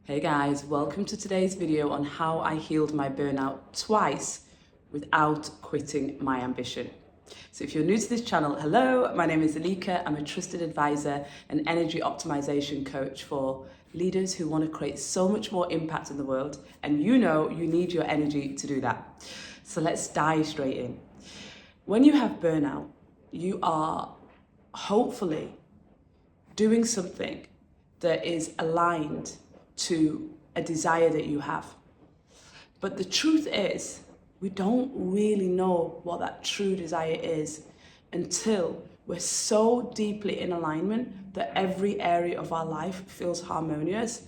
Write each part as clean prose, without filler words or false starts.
Hey guys, welcome to today's video on how I healed my burnout twice without quitting my ambition. So if you're new to this channel, hello, my name is Elika. I'm a trusted advisor and energy optimization coach for leaders who want to create so much more impact in the world, and you know you need your energy to do that. So let's dive straight in. When you have burnout, you are hopefully doing something that is aligned to a desire that you have. But the truth is, we don't really know what that true desire is until we're so deeply in alignment that every area of our life feels harmonious.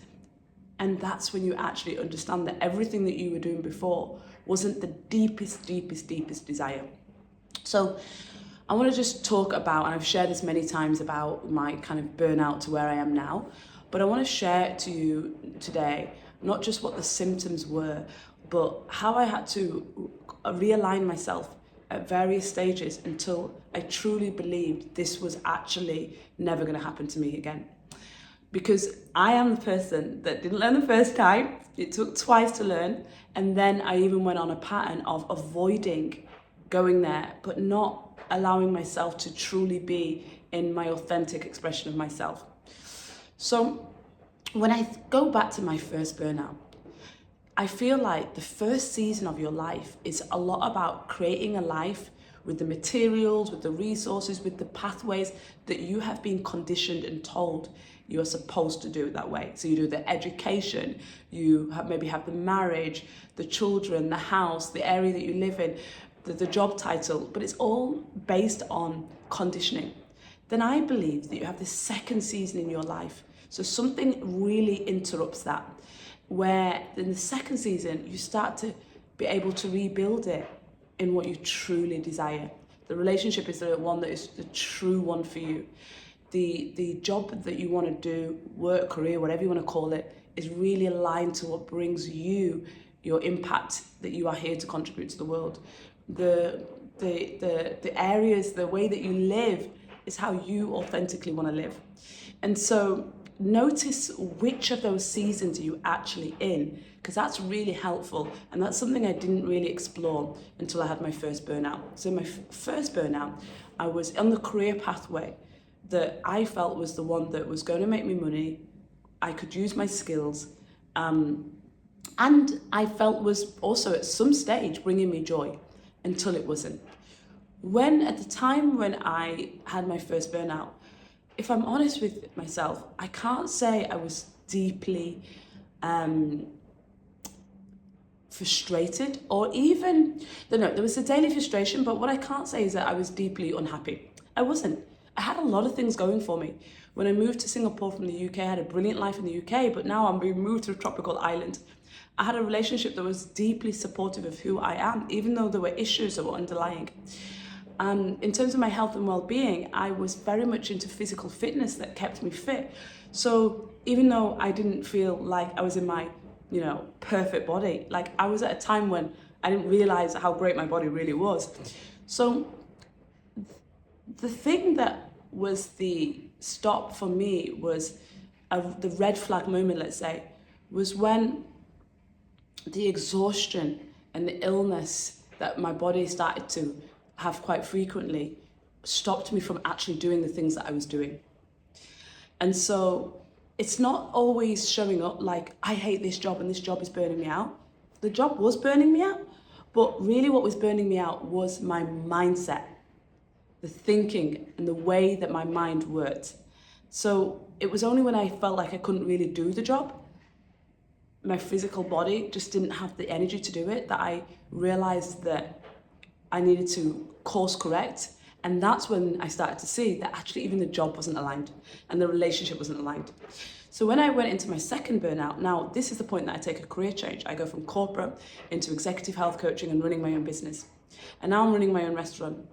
And that's when you actually understand that everything that you were doing before wasn't the deepest desire. So I want to just talk about, and I've shared this many times, about my kind of burnout to where I am now. But I want to share to you today, not just what the symptoms were, but how I had to realign myself at various stages until I truly believed this was actually never going to happen to me again. Because I am the person that didn't learn the first time, it took twice to learn, and then I even went on a pattern of avoiding going there, but not allowing myself to truly be in my authentic expression of myself. So when I go back to my first burnout, I feel like the first season of your life is a lot about creating a life with the materials, with the resources, with the pathways that you have been conditioned and told you're supposed to do it that way. So you do the education, you maybe have the marriage, the children, the house, the area that you live in, the job title, but it's all based on conditioning. Then I believe that you have this second season in your life. So something really interrupts that, where in the second season, you start to be able to rebuild it in what you truly desire. The relationship is the one that is the true one for you. The job that you want to do, work, career, whatever you want to call it, is really aligned to what brings you your impact that you are here to contribute to the world. The areas, the way that you live is how you authentically want to live. And so notice which of those seasons are you actually in, because that's really helpful, and that's something I didn't really explore until I had my first burnout. So my first burnout, I was on the career pathway that I felt was the one that was going to make me money, I could use my skills, and I felt was also at some stage bringing me joy, until it wasn't. When at the time when I had my first burnout, if I'm honest with myself, I can't say I was deeply frustrated, or even, there was a daily frustration, but what I can't say is that I was deeply unhappy. I wasn't. I had a lot of things going for me. When I moved to Singapore from the UK, I had a brilliant life in the UK, but now I'm being moved to a tropical island. I had a relationship that was deeply supportive of who I am, even though there were issues that were underlying. In terms of my health and well-being, I was very much into physical fitness that kept me fit. So even though I didn't feel like I was in my, perfect body, like I was at a time when I didn't realize how great my body really was. So the thing that was the stop for me was the red flag moment, let's say, was when the exhaustion and the illness that my body started to have quite frequently stopped me from actually doing the things that I was doing. And so it's not always showing up like, I hate this job and this job is burning me out. The job was burning me out, but really what was burning me out was my mindset, the thinking and the way that my mind worked. So it was only when I felt like I couldn't really do the job, my physical body just didn't have the energy to do it, that I realized that I needed to course correct. And that's when I started to see that actually even the job wasn't aligned and the relationship wasn't aligned. So when I went into my second burnout, now this is the point that I take a career change. I go from corporate into executive health coaching and running my own business. And now I'm running my own restaurant.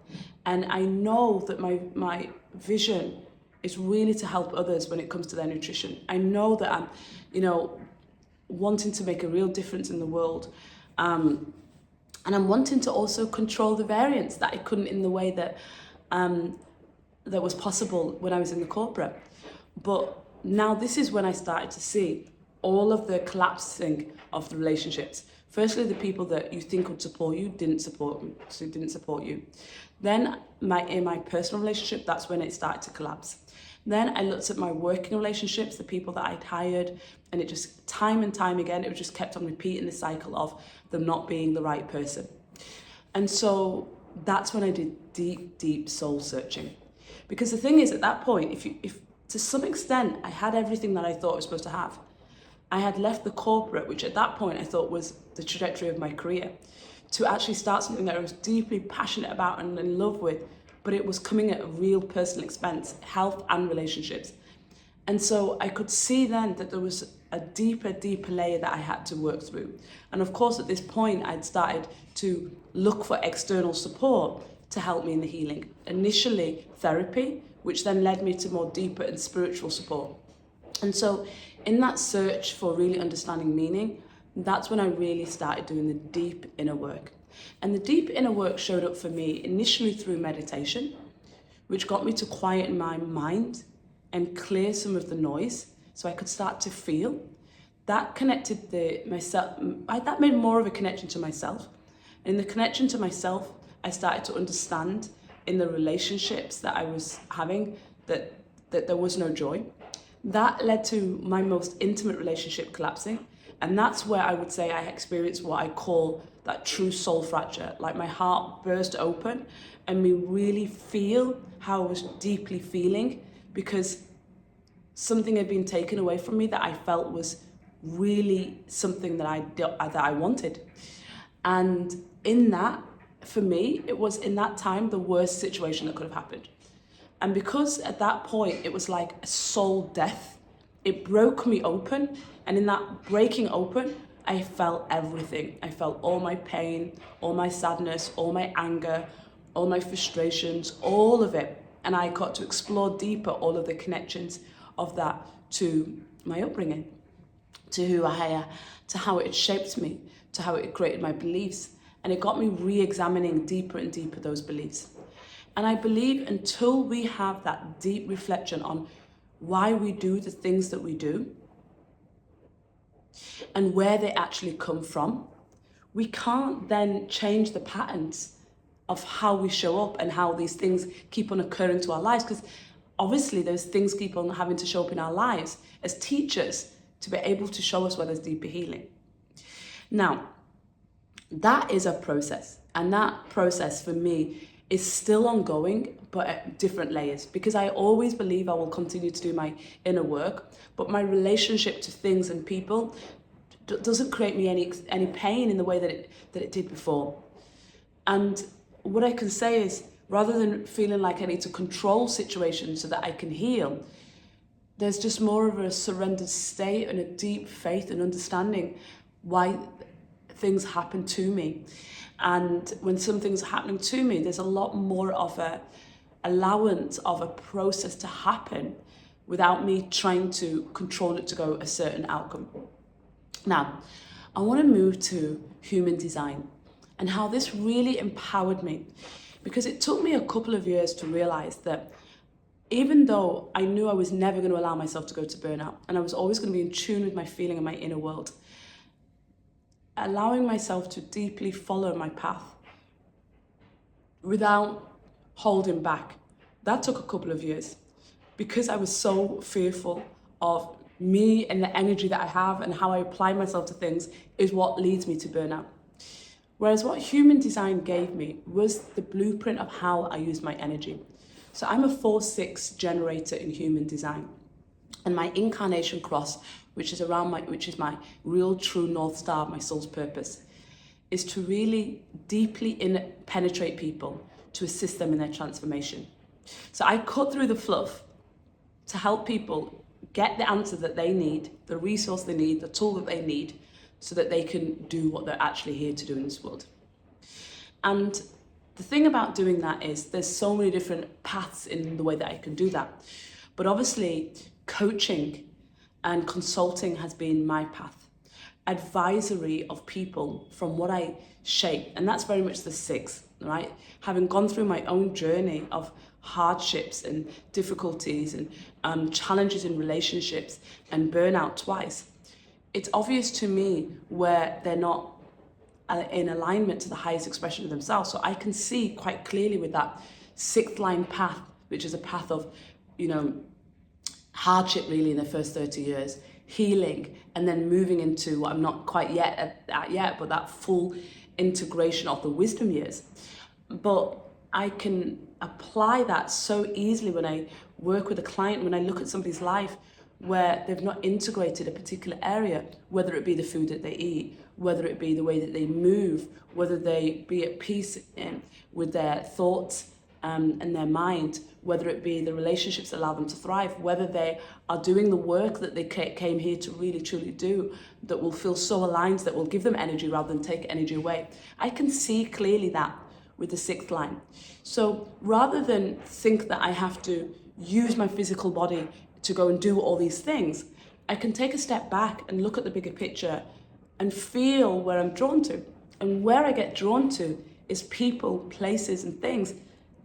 And I know that my vision is really to help others when it comes to their nutrition. I know that I'm, wanting to make a real difference in the world. And I'm wanting to also control the variance that I couldn't in the way that was possible when I was in the corporate. But now this is when I started to see all of the collapsing of the relationships. Firstly, the people that you think would support you didn't support you. Then in my personal relationship, that's when it started to collapse. Then I looked at my working relationships, the people that I'd hired, and it just time and time again, it just kept on repeating the cycle of them not being the right person. And so that's when I did deep, deep soul searching. Because the thing is, at that point, if to some extent I had everything that I thought I was supposed to have, I had left the corporate, which at that point I thought was the trajectory of my career, to actually start something that I was deeply passionate about and in love with, but it was coming at a real personal expense, health and relationships. And so I could see then that there was a deeper layer that I had to work through. And of course, at this point, I'd started to look for external support to help me in the healing. Initially, therapy, which then led me to more deeper and spiritual support. And so in that search for really understanding meaning, that's when I really started doing the deep inner work. And the deep inner work showed up for me initially through meditation, which got me to quieten my mind and clear some of the noise so I could start to feel. That connected that made more of a connection to myself. In the connection to myself, I started to understand in the relationships that I was having that there was no joy. That led to my most intimate relationship collapsing. And that's where I would say I experienced what I call that true soul fracture. Like my heart burst open and me really feel how I was deeply feeling, because something had been taken away from me that I felt was really something that I wanted. And in that, for me, it was in that time the worst situation that could have happened. And because at that point, it was like a soul death, it broke me open. And in that breaking open, I felt everything. I felt all my pain, all my sadness, all my anger, all my frustrations, all of it. And I got to explore deeper all of the connections of that to my upbringing, to who I am, to how it had shaped me, to how it had created my beliefs. And it got me re-examining deeper and deeper those beliefs. And I believe until we have that deep reflection on why we do the things that we do and where they actually come from, we can't then change the patterns of how we show up and how these things keep on occurring to our lives. Because obviously those things keep on having to show up in our lives as teachers to be able to show us where there's deeper healing. Now, that is a process. And that process for me is still ongoing, but at different layers, because I always believe I will continue to do my inner work, but my relationship to things and people doesn't create me any pain in the way that it did before. And what I can say is, rather than feeling like I need to control situations so that I can heal, there's just more of a surrendered state and a deep faith and understanding why things happen to me. And when some things are happening to me, there's a lot more of a allowance of a process to happen without me trying to control it to go a certain outcome. Now, I want to move to human design and how this really empowered me, because it took me a couple of years to realize that even though I knew I was never going to allow myself to go to burnout and I was always going to be in tune with my feeling and my inner world, allowing myself to deeply follow my path without holding back, that took a couple of years, because I was so fearful of me and the energy that I have and how I apply myself to things is what leads me to burnout. Whereas what human design gave me was the blueprint of how I use my energy. So I'm a 4/6 generator in human design. And my incarnation cross, which is my real true North Star, my soul's purpose, is to really deeply penetrate people to assist them in their transformation. So I cut through the fluff to help people get the answer that they need, the resource they need, the tool that they need, so that they can do what they're actually here to do in this world. And the thing about doing that is there's so many different paths in the way that I can do that. But obviously, coaching and consulting has been my path. Advisory of people from what I shape, and that's very much the 6, right? Having gone through my own journey of hardships and difficulties and challenges in relationships and burnout twice, it's obvious to me where they're not in alignment to the highest expression of themselves. So I can see quite clearly with that sixth line path, which is a path of, hardship really in the first 30 years, healing, and then moving into what I'm not quite yet at yet, but that full integration of the wisdom years. But I can apply that so easily when I work with a client, when I look at somebody's life where they've not integrated a particular area, whether it be the food that they eat, whether it be the way that they move, whether they be at peace with their thoughts and their mind, whether it be the relationships that allow them to thrive, whether they are doing the work that they came here to really truly do, that will feel so aligned, that will give them energy rather than take energy away. I can see clearly that with the sixth line. So rather than think that I have to use my physical body to go and do all these things, I can take a step back and look at the bigger picture and feel where I'm drawn to. And where I get drawn to is people, places, and things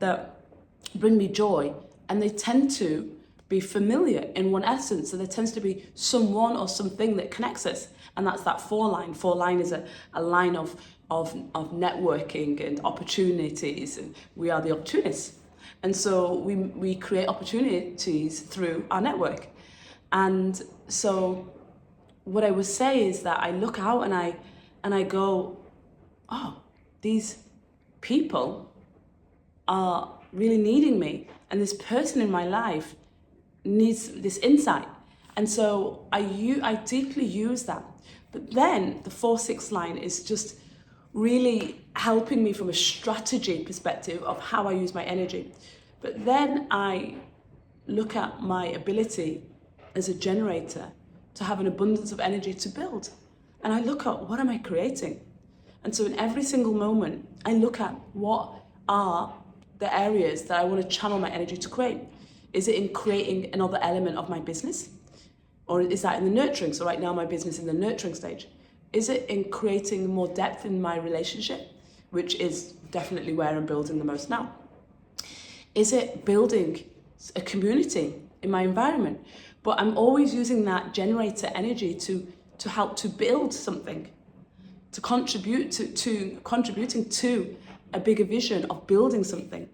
that bring me joy, and they tend to be familiar in one essence. So there tends to be someone or something that connects us, and that's that four line. Four line is a line of networking and opportunities, and we are the opportunists. And so we create opportunities through our network. And so what I would say is that I look out and I go, oh, these people are really needing me, and this person in my life needs this insight. And so I deeply use that. But then the 4-6 line is just really helping me from a strategy perspective of how I use my energy. But then I look at my ability as a generator to have an abundance of energy to build. And I look at what am I creating? And so in every single moment, I look at what are the areas that I want to channel my energy to create. Is it in creating another element of my business? Or is that in the nurturing? So right now my business is in the nurturing stage. Is it in creating more depth in my relationship, which is definitely where I'm building the most now? Is it building a community in my environment? But I'm always using that generator energy to help to build something, to contribute to contributing to a bigger vision of building something.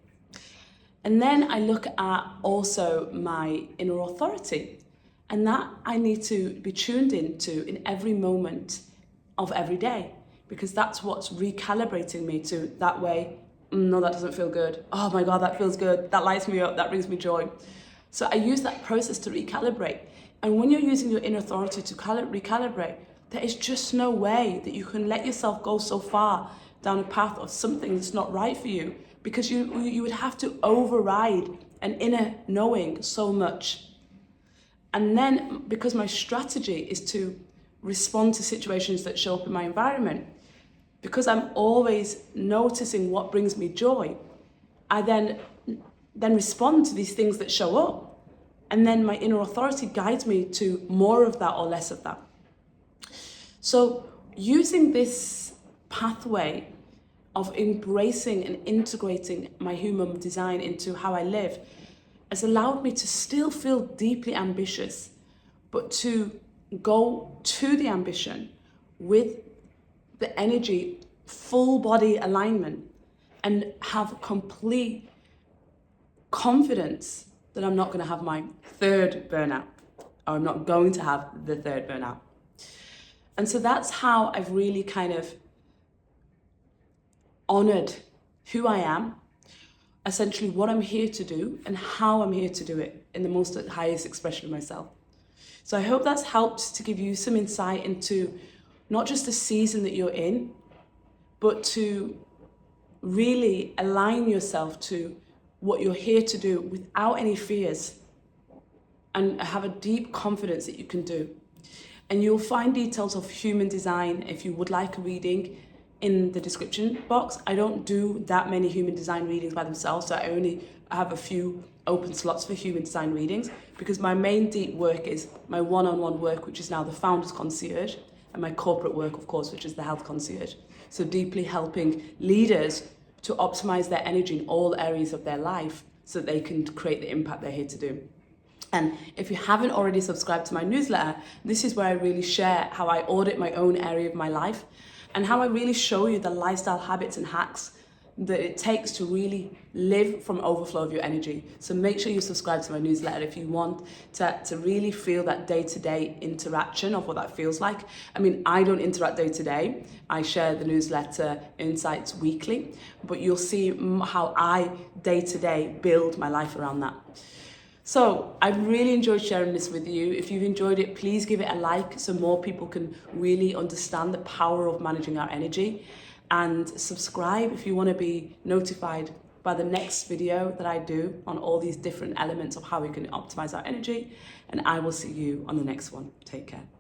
And then I look at also my inner authority, and that I need to be tuned into in every moment of every day, because that's what's recalibrating me to that way. No, that doesn't feel good. Oh my God, that feels good. That lights me up. That brings me joy. So I use that process to recalibrate. And when you're using your inner authority to recalibrate, there is just no way that you can let yourself go so far down a path of something that's not right for you, because you would have to override an inner knowing so much. And then because my strategy is to respond to situations that show up in my environment, because I'm always noticing what brings me joy, I then respond to these things that show up. And then my inner authority guides me to more of that or less of that. So using this pathway of embracing and integrating my human design into how I live has allowed me to still feel deeply ambitious, but to go to the ambition with the energy, full body alignment, and have complete confidence that I'm not going to have my third burnout, or I'm not going to have the third burnout. And so that's how I've really kind of honored who I am, essentially what I'm here to do and how I'm here to do it in the most highest expression of myself. So I hope that's helped to give you some insight into not just the season that you're in, but to really align yourself to what you're here to do without any fears, and have a deep confidence that you can do. And you'll find details of human design if you would like a reading in the description box. I don't do that many human design readings by themselves, so I only have a few open slots for human design readings, because my main deep work is my one-on-one work, which is now the Founders Concierge, and my corporate work, of course, which is the Health Concierge. So deeply helping leaders to optimize their energy in all areas of their life so that they can create the impact they're here to do. And if you haven't already subscribed to my newsletter, this is where I really share how I audit my own area of my life and how I really show you the lifestyle habits and hacks that it takes to really live from overflow of your energy. So make sure you subscribe to my newsletter if you want to really feel that day-to-day interaction of what that feels like. I mean, I don't interact day-to-day. I share the newsletter insights weekly, but you'll see how I day-to-day build my life around that. So I've really enjoyed sharing this with you. If you've enjoyed it, please give it a like so more people can really understand the power of managing our energy. And subscribe if you want to be notified by the next video that I do on all these different elements of how we can optimize our energy. And I will see you on the next one. Take care.